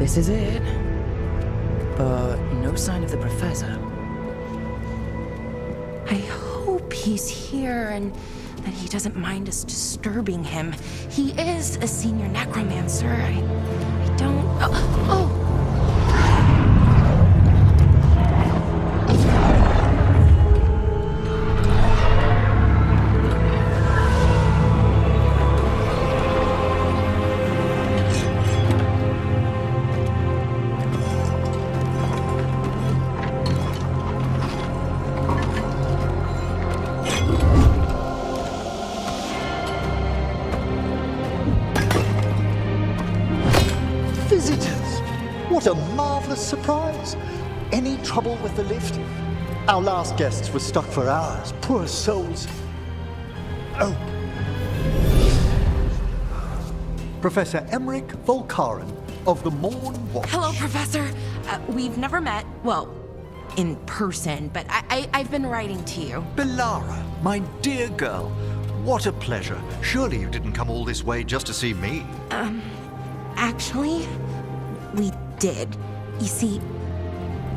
This is it. But no sign of the professor. I hope he's here and that he doesn't mind us disturbing him. He is a senior necromancer. I don't... Oh! Visitors! What a marvelous surprise! Any trouble with the lift? Our last guests were stuck for hours. Poor souls. Oh. Professor Emmrich Veilguard of the Morn Watch. Hello, Professor. We've never met, well, in person, but I've been writing to you. Belara, my dear girl, what a pleasure. Surely you didn't come all this way just to see me. Actually, we did. You see,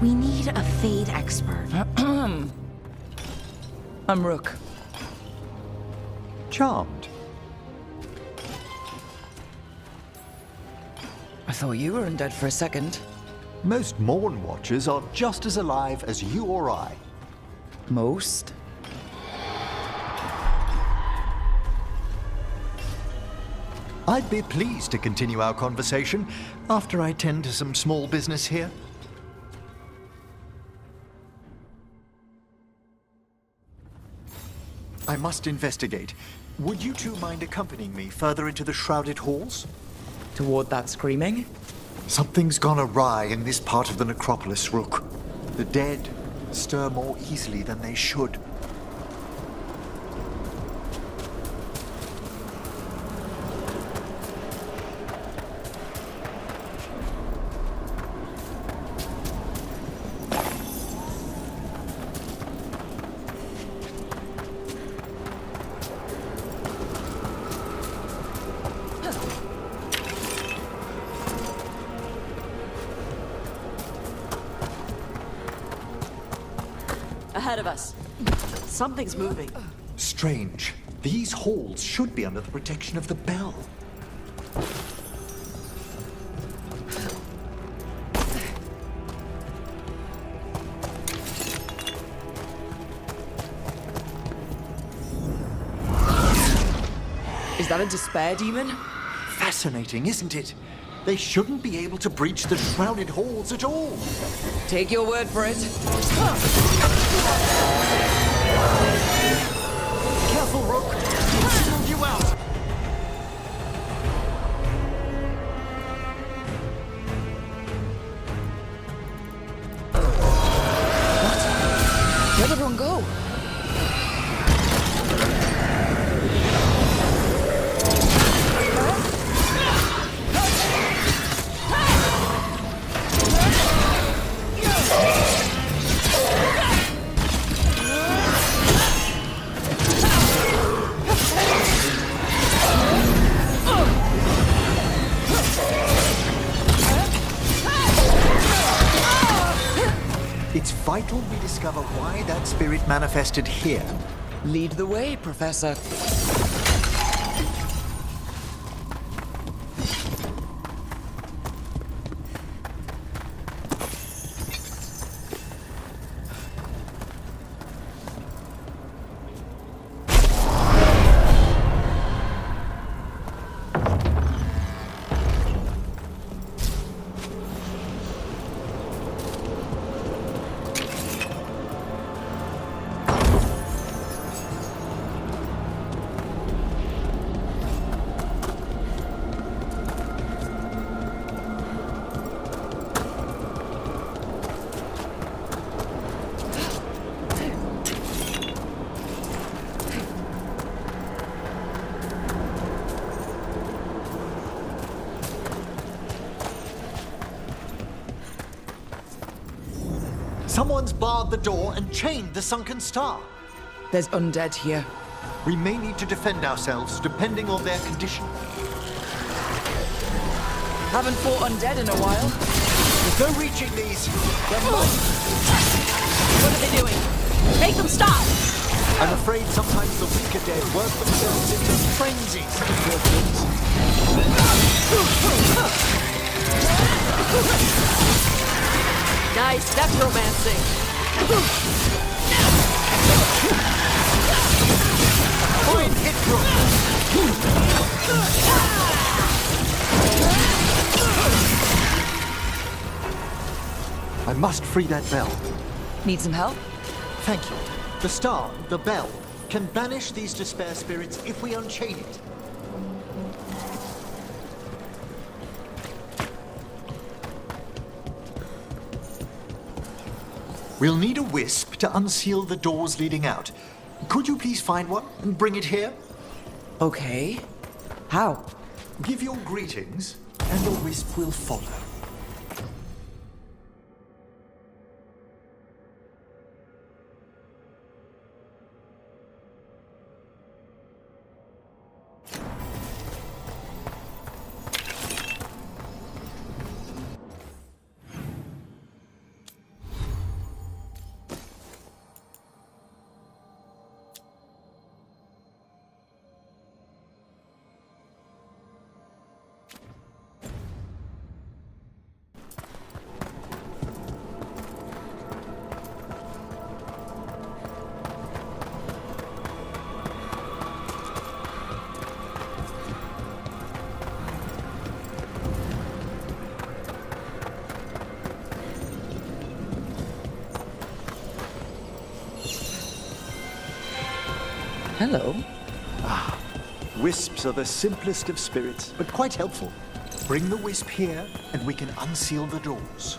we need a Fade expert. I'm Rook. Charmed. I thought you were undead for a second. Most Morn Watchers are just as alive as you or I. Most? I'd be pleased to continue our conversation after I tend to some small business here. I must investigate. Would you two mind accompanying me further into the shrouded halls? Toward that screaming? Something's gone awry in this part of the necropolis, Rook. The dead stir more easily than they should. Ahead of us. Something's moving. Strange. These halls should be under the protection of the bell. Is that a despair demon? Fascinating, isn't it? They shouldn't be able to breach the shrouded halls at all. Take your word for it. Careful, Rook. He'll steal you out. Where'd everyone go? It's vital we discover why that spirit manifested here. Lead the way, Professor. Someone's barred the door and chained the sunken star. There's undead here. We may need to defend ourselves depending on their condition. Haven't fought undead in a while. There's no reaching these. They're mine. What are they doing? Make them stop! I'm afraid sometimes the weaker dead work themselves into frenzies. Poor things. Nice necromancing. Fine hit through. I must free that bell. Need some help? Thank you. The star, the bell, can banish these despair spirits if we unchain it. We'll need a wisp to unseal the doors leading out. Could you please find one and bring it here? Okay. How? Give your greetings, and the wisp will follow. Hello. Wisps are the simplest of spirits, but quite helpful. Bring the wisp here, and we can unseal the doors.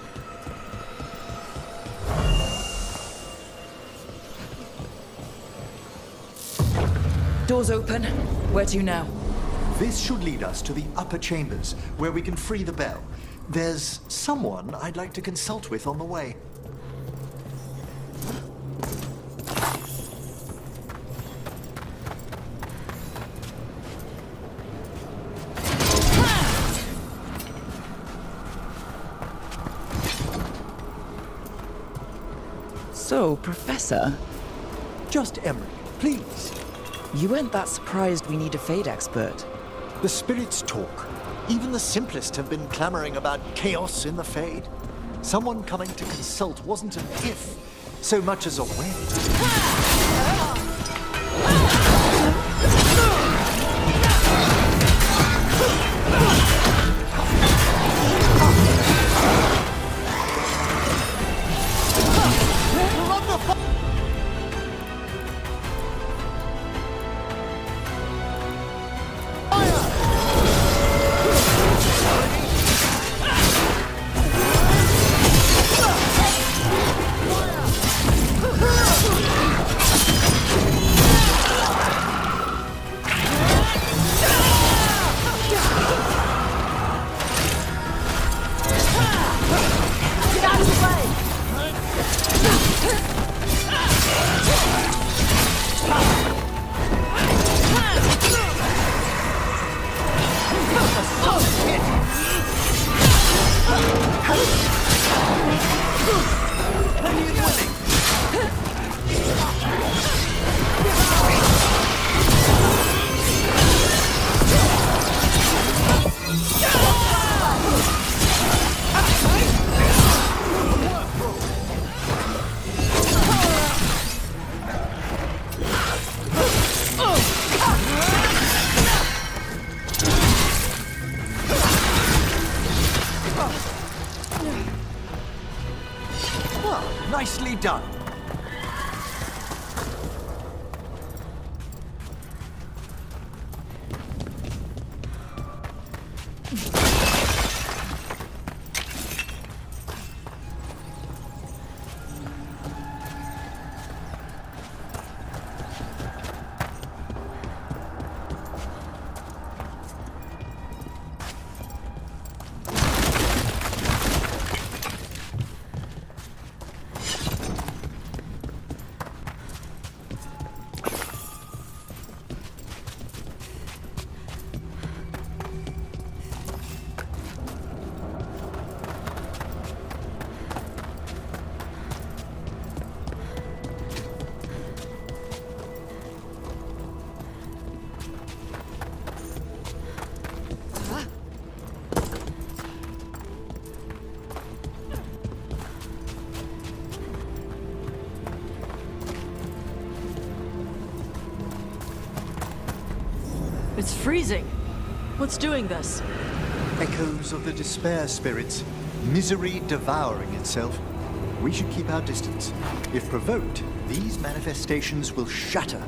Doors open. Where to now? This should lead us to the upper chambers, where we can free the bell. There's someone I'd like to consult with on the way. So, Professor, Just Emmrich, please. you weren't that surprised we need a Fade expert. The spirits talk. Even the simplest have been clamoring about chaos in the Fade. Someone coming to consult wasn't an if, so much as a when. Get out of the way! Nicely done. It's freezing. What's doing this? Echoes of the despair spirits, misery devouring itself. We should keep our distance. If provoked, these manifestations will shatter.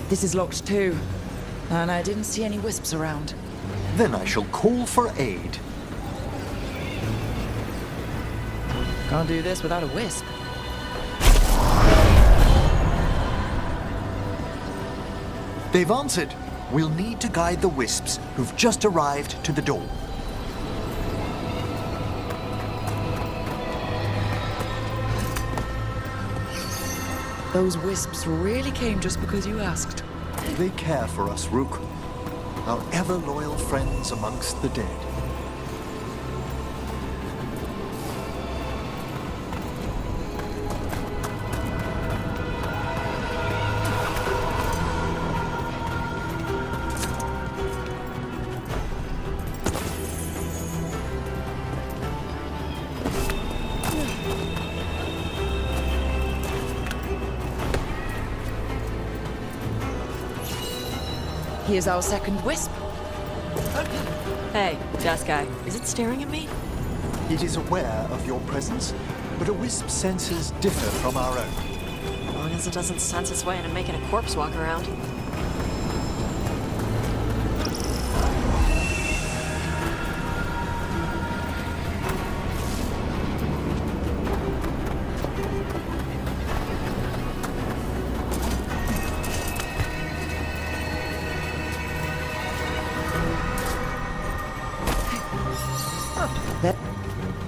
This is locked too. And I didn't see any wisps around. Then I shall call for aid. Can't do this without a wisp. They've answered. We'll need to guide the wisps who've just arrived to the door. Those wisps really came just because you asked. They care for us, Rook. Our ever-loyal friends amongst the dead. Here's our second wisp. Hey, desk guy. Is it staring at me? It is aware of your presence, but a wisp's senses differ from our own. As long as it doesn't sense its way into making a corpse walk around.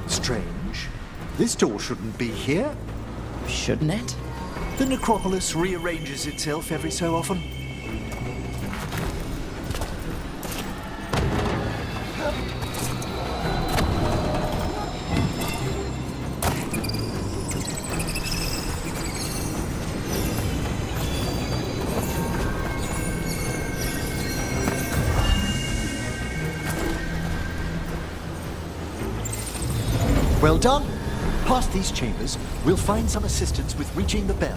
Strange. This door shouldn't be here. Shouldn't it? The necropolis rearranges itself every so often. Well done. Past these chambers, we'll find some assistance with reaching the bell.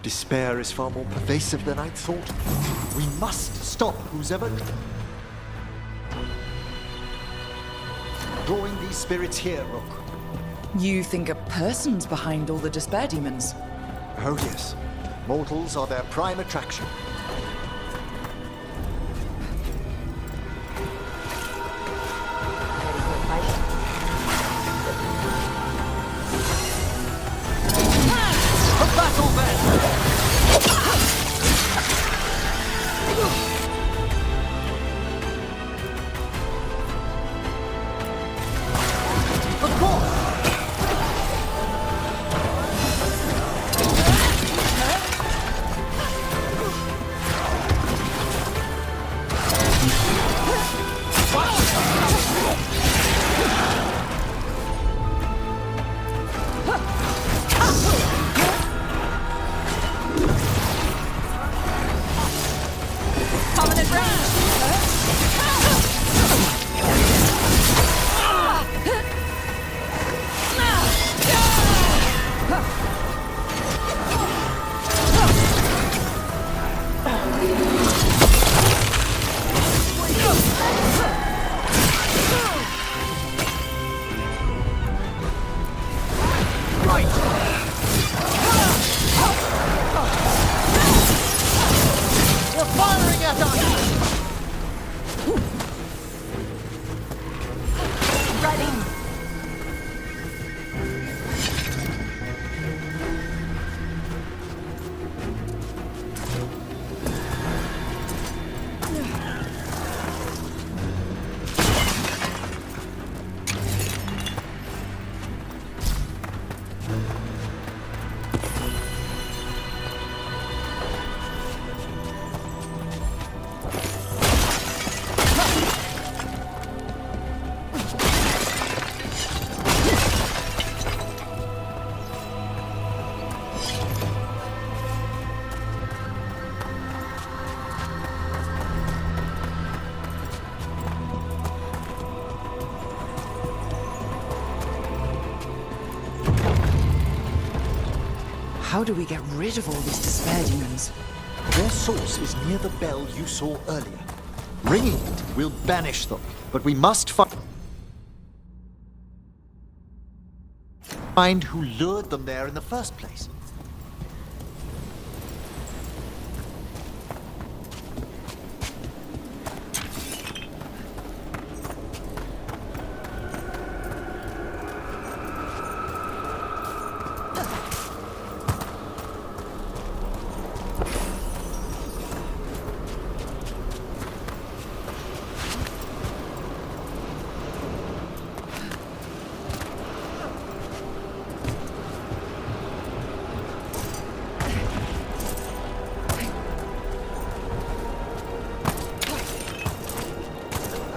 Despair is far more pervasive than I'd thought. We must stop who's ever drawing these spirits here, Rook. You think a person's behind all the despair demons? Oh yes, mortals are their prime attraction. How do we get rid of all these despair demons? Their source is near the bell you saw earlier. Ringing it will banish them, but we must find who lured them there in the first place.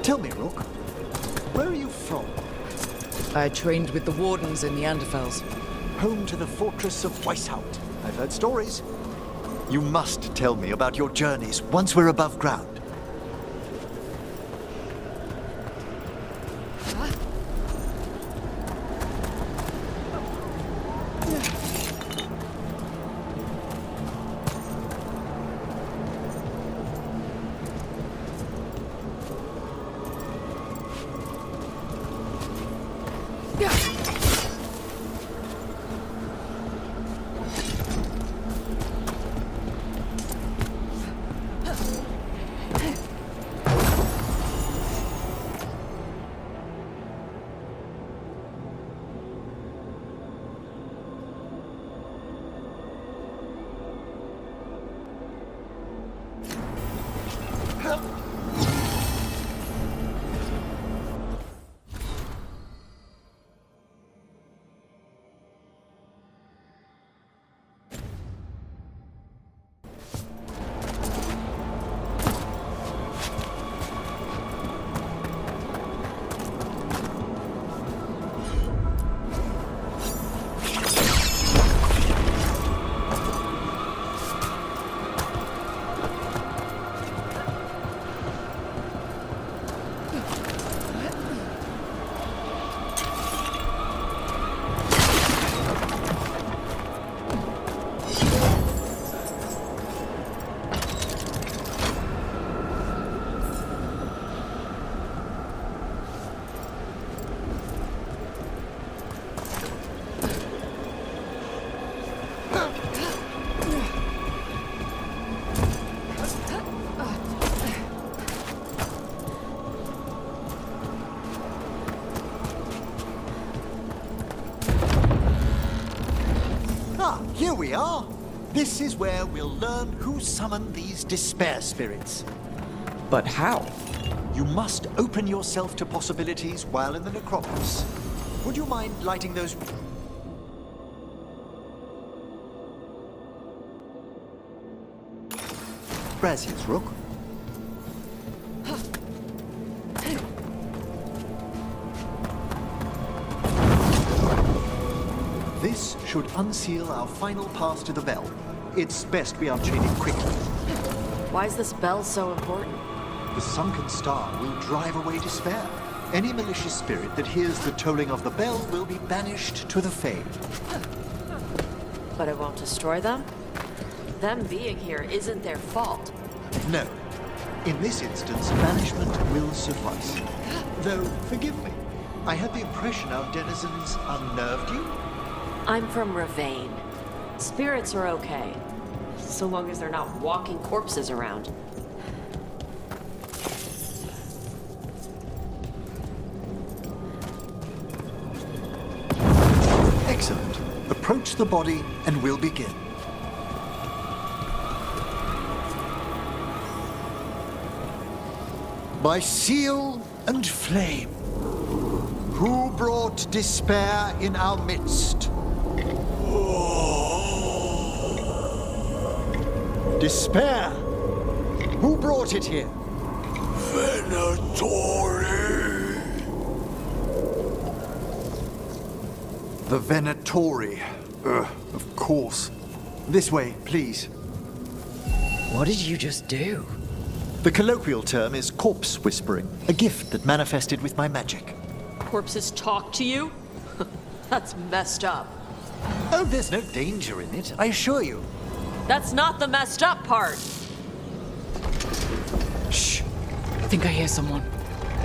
Tell me, Rook, where are you from? I trained with the wardens in the Anderfels. Home to the fortress of Weishaupt. I've heard stories. You must tell me about your journeys once we're above ground. we are. This is where we'll learn who summoned these despair spirits. But how? You must open yourself to possibilities while in the necropolis. Would you mind lighting those... Gracias, Rook. This should unseal our final path to the bell. It's best we unchain it quickly. Why is this bell so important? The sunken star will drive away despair. Any malicious spirit that hears the tolling of the bell will be banished to the Fae. But it won't destroy them? Them being here isn't their fault. No. In this instance, banishment will suffice. Though, forgive me, I had the impression our denizens unnerved you? I'm from Ravane. Spirits are okay, so long as they're not walking corpses around. Excellent. Approach the body and we'll begin. By seal and flame, who brought despair in our midst? Despair! Who brought it here? Venatori. The Venatori. Of course. This way, please. What did you just do? The colloquial term is corpse whispering, a gift that manifested with my magic. Corpses talk to you? That's messed up. Oh, there's no danger in it, I assure you. That's not the messed up part. Shh. I think I hear someone.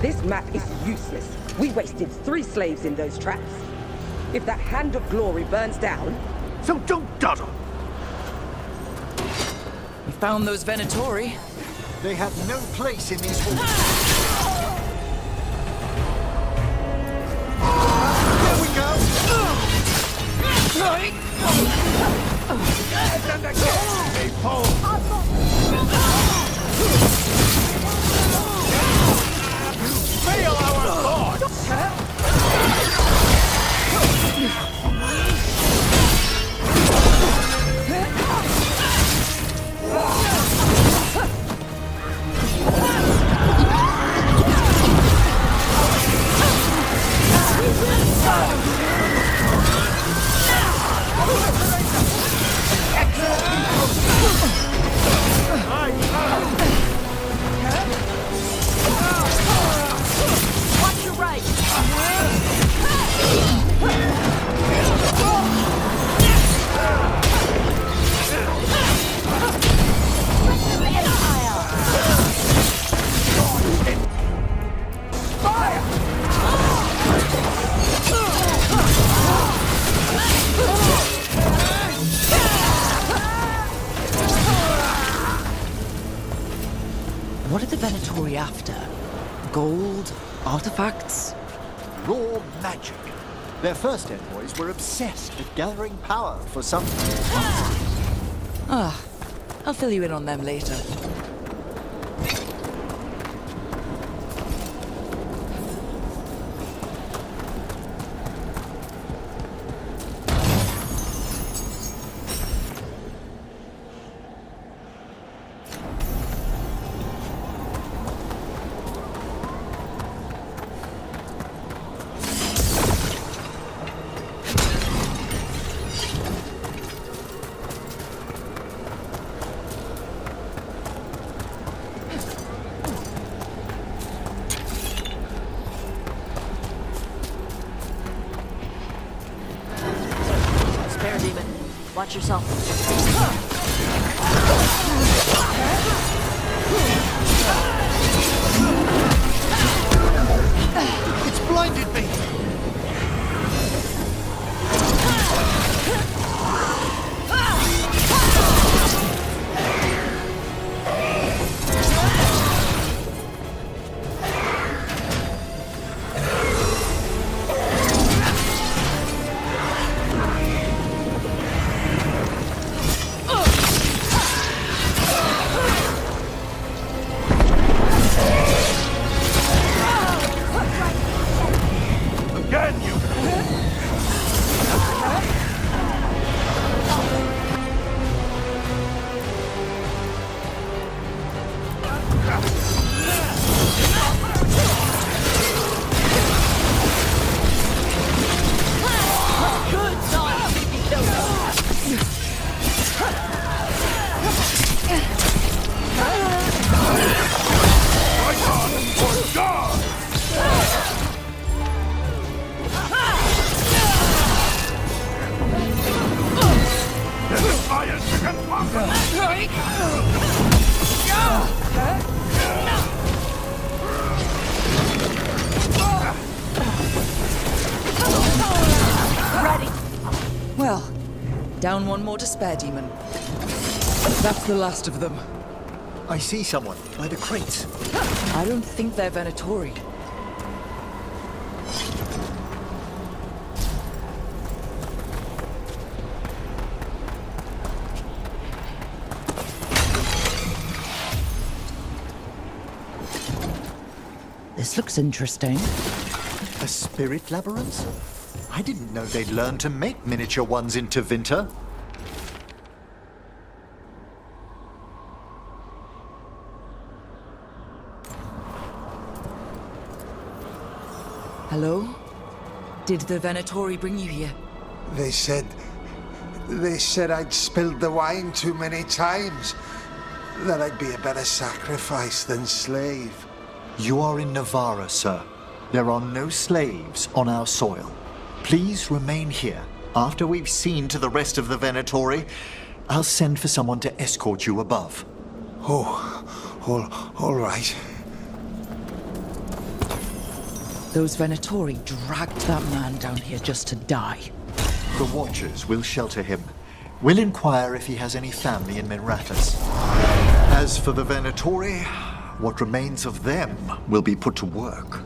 This map is useless. We wasted 3 slaves in those traps. If that Hand of Glory burns down... So don't dawdle. We found those Venatori. They have no place in these halls. Here we Fail our lord! Watch your right. What are the Venatori after? Gold? Artifacts? Raw magic. Their first envoys were obsessed with gathering power for some... Ah, I'll fill you in on them later. Spare demon. Watch yourself. It's blinded me! Down one more despair demon. That's the last of them. I see someone by the crates. I don't think they're Venatori. This looks interesting. A spirit labyrinth? I didn't know they'd learned to make miniature ones in Tevinter. Hello? Did the Venatori bring you here? They said I'd spilled the wine too many times. That I'd be a better sacrifice than slave. You are in Navarra, sir. There are no slaves on our soil. Please remain here. After we've seen to the rest of the Venatori, I'll send for someone to escort you above. All right. Those Venatori dragged that man down here just to die. The Watchers will shelter him. We'll inquire if he has any family in Minrathous. As for the Venatori, what remains of them will be put to work.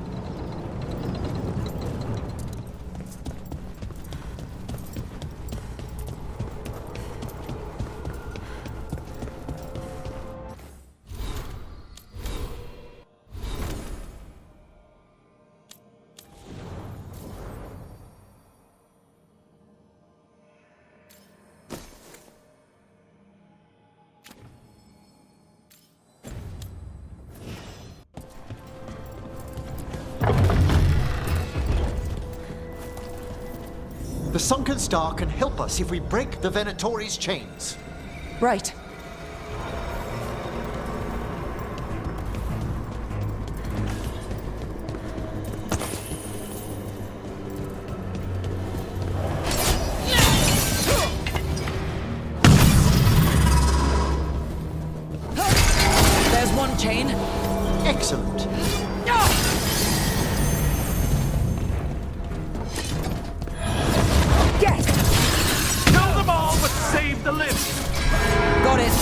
The Sunken Star can help us if we break the Venatori's chains. Right. There's one chain. Excellent. Kill them all, but save the lift! Got it.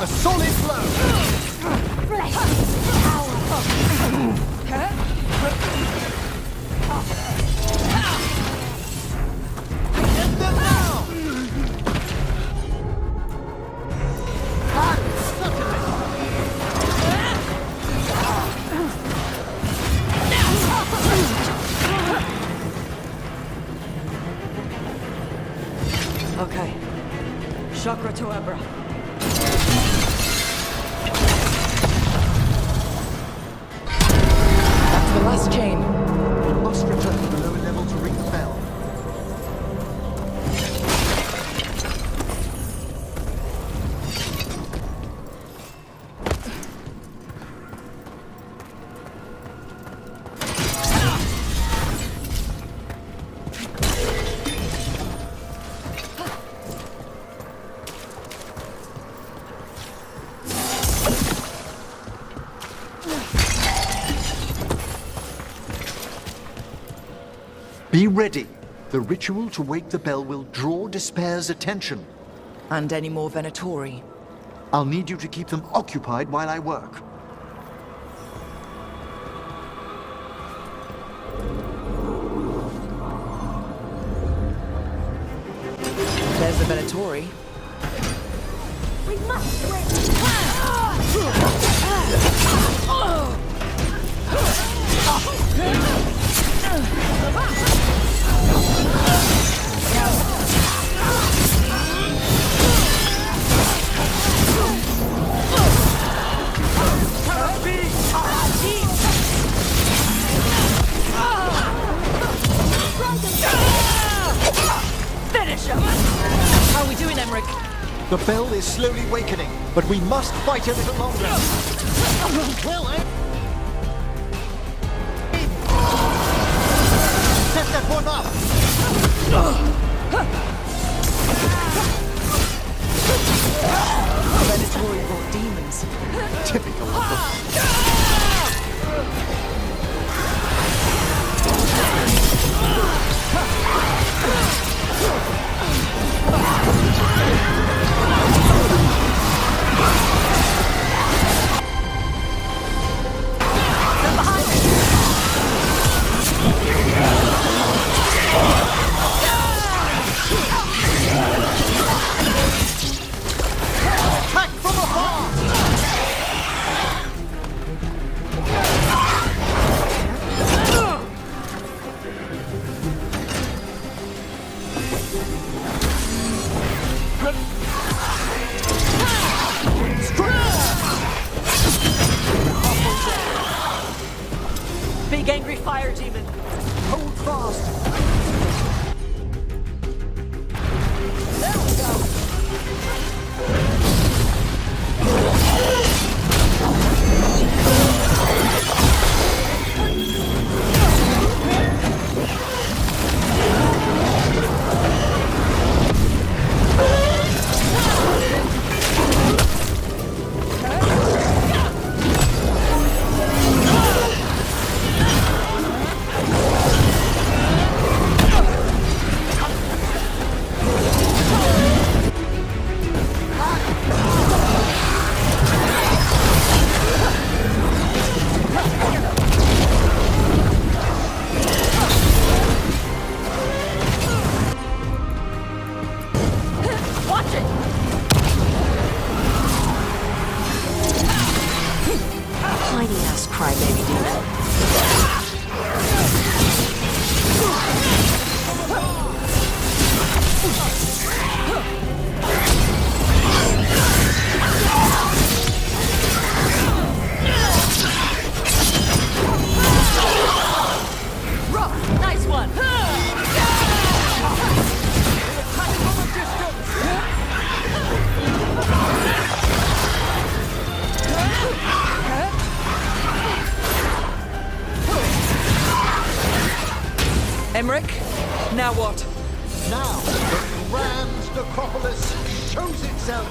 A solid blow! Get them now! Okay. Chakra to Emmrich. That's the last chain. Must return to the lower level to ring the bell. Be ready. The ritual to wake the bell will draw Despair's attention. And any more Venatori. I'll need you to keep them occupied while I work. There's the Venatori. We must win! The bell is slowly wakening, but we must fight a little longer. Well, set that one up! Veilguard brought demons. Typical of them. Attack from afar! Big angry fire demon. Hold fast! Tiny ass crybaby demon. Rough, nice one. Emmrich, now what? Now, the grand necropolis shows itself!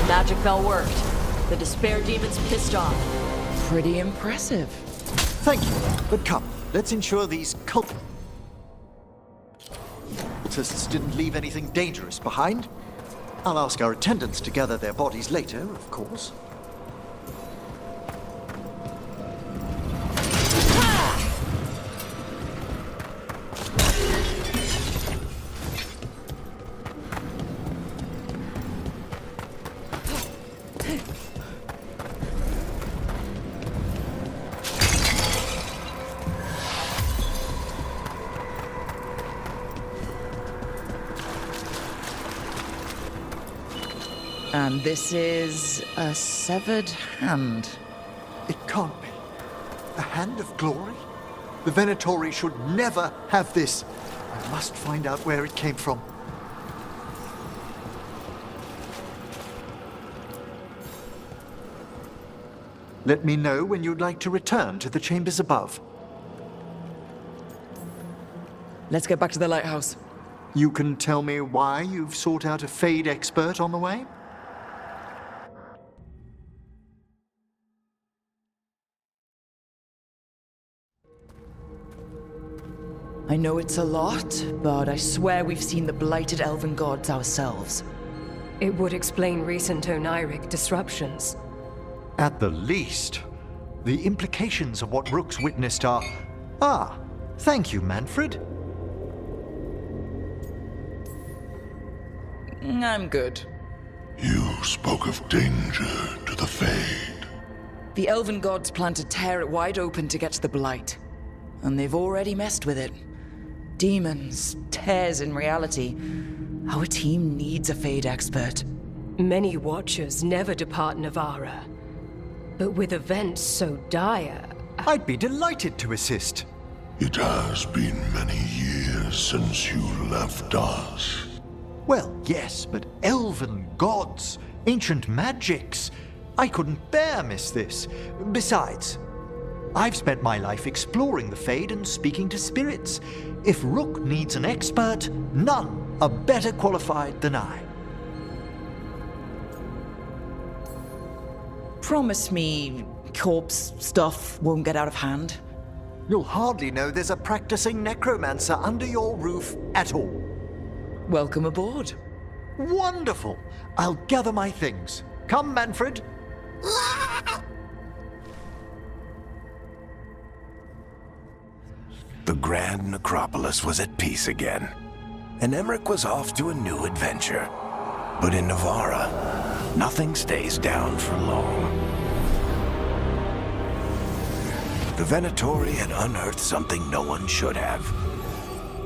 Magic bell worked. The despair demon's pissed off. Pretty impressive. Thank you, but come, let's ensure these cultists didn't leave anything dangerous behind. I'll ask our attendants to gather their bodies later, of course. And this is a severed hand. It can't be. A hand of glory? The Venatori should never have this. I must find out where it came from. Let me know when you'd like to return to the chambers above. Let's get back to the lighthouse. You can tell me why you've sought out a Fade expert on the way? I know it's a lot, but I swear we've seen the blighted elven gods ourselves. It would explain recent oniric disruptions. At the least. The implications of what Rook's witnessed are... Ah, thank you, Manfred. I'm good. You spoke of danger to the Fade. The elven gods plan to tear it wide open to get to the blight. And they've already messed with it. Demons, tears in reality. Our team needs a Fade expert. Many Watchers never depart Navarra. But with events so dire... I'd be delighted to assist. It has been many years since you left us. Well, yes, but elven gods, ancient magics. I couldn't bear miss this. Besides, I've spent my life exploring the Fade and speaking to spirits. If Rook needs an expert, none are better qualified than I. Promise me corpse stuff won't get out of hand. You'll hardly know there's a practicing necromancer under your roof at all. Welcome aboard. Wonderful! I'll gather my things. Come, Manfred. The Grand Necropolis was at peace again, and Emmrich was off to a new adventure. But in Navarra, nothing stays down for long. The Venatori had unearthed something no one should have,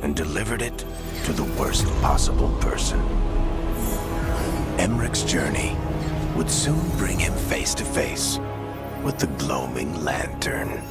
and delivered it to the worst possible person. Emmrich's journey would soon bring him face to face with the gloaming lantern.